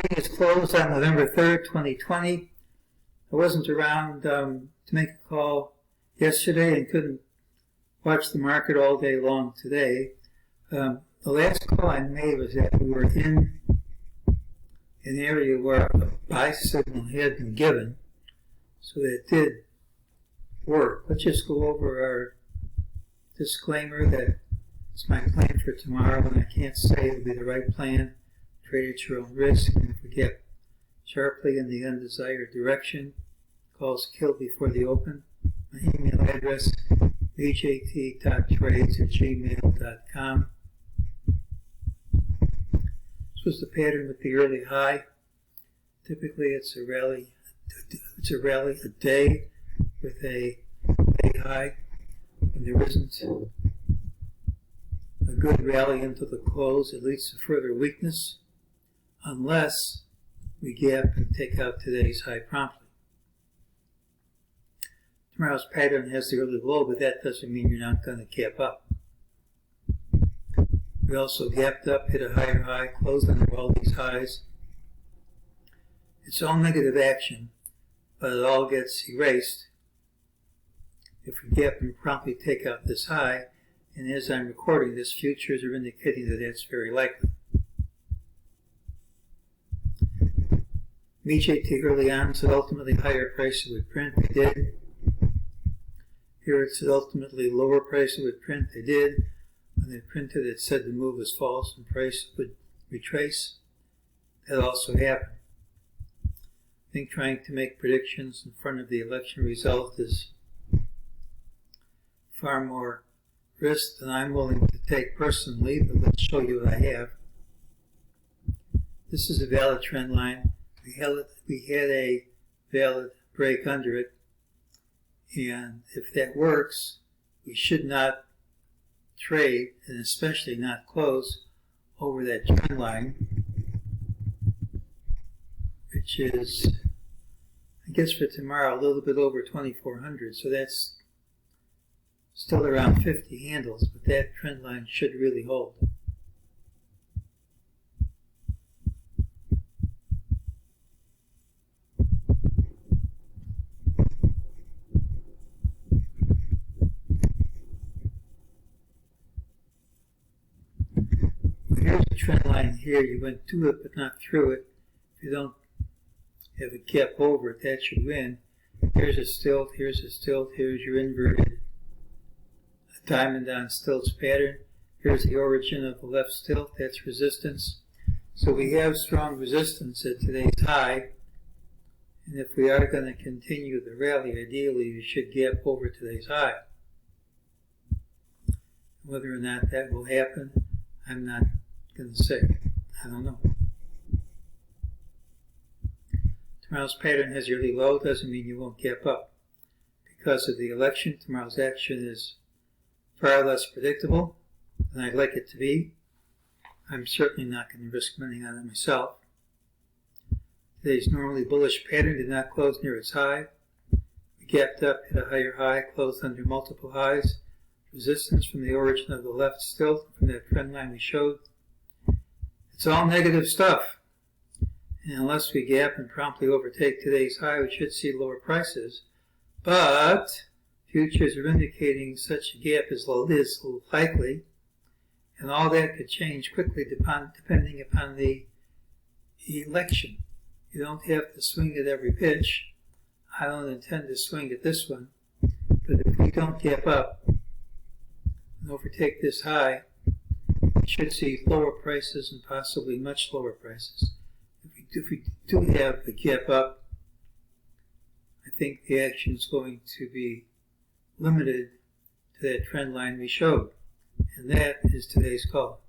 trading is closed on November 3rd, 2020. I wasn't around to make a call yesterday and couldn't watch the market all day long today. The last call I made was that we were in an area where a buy signal had been given, so that did work. Let's just go over our disclaimer that it's my plan for tomorrow, and I can't say it'll be the right plan. Trade at your own risk, and if we get sharply in the undesired direction, calls kill before the open. My email address, mejt.trades@gmail.com. This was the pattern with the early high. Typically, it's a rally a day with a day high. When there isn't a good rally into the close, it leads to further weakness, unless we gap and take out today's high promptly. Tomorrow's pattern has the early low, but that doesn't mean you're not going to gap up. We also gapped up, hit a higher high, closed under all these highs. It's all negative action, but it all gets erased if we gap and promptly take out this high, and as I'm recording this, futures are indicating that that's very likely. MEJT early on said ultimately higher prices would print, they did. Here it said ultimately lower prices would print, they did. When they printed, it said the move was false and price would retrace. That also happened. I think trying to make predictions in front of the election result is far more risk than I'm willing to take personally, but let's show you what I have. This is a valid trend line. We had a valid break under it, and if that works, we should not trade, and especially not close over that trend line, which is, I guess for tomorrow, a little bit over 2,400, so that's still around 50 handles, but that trend line should really hold. Here's the trend line here. You went to it but not through it. If you don't have a gap over it, that should win. Here's a stilt, here's a stilt, here's your inverted diamond on stilts pattern. Here's the origin of the left stilt, that's resistance. So we have strong resistance at today's high, and if we are going to continue the rally, ideally we should gap over today's high. Whether or not that will happen, I'm not going to say. I don't know. Tomorrow's pattern has yearly low, doesn't mean you won't gap up. Because of the election, tomorrow's action is far less predictable than I'd like it to be. I'm certainly not going to risk money on it myself. Today's normally bullish pattern did not close near its high. We gapped up, hit a higher high, closed under multiple highs. Resistance from the origin of the left stilt, from that trend line we showed. It's all negative stuff. And unless we gap and promptly overtake today's high, we should see lower prices. But futures are indicating such a gap is likely, and all that could change quickly depending upon the election. You don't have to swing at every pitch. I don't intend to swing at this one. But if we don't gap up and overtake this high, we should see lower prices and possibly much lower prices. If we do have the gap up, I think the action is going to be limited to that trend line we showed. And that is today's call.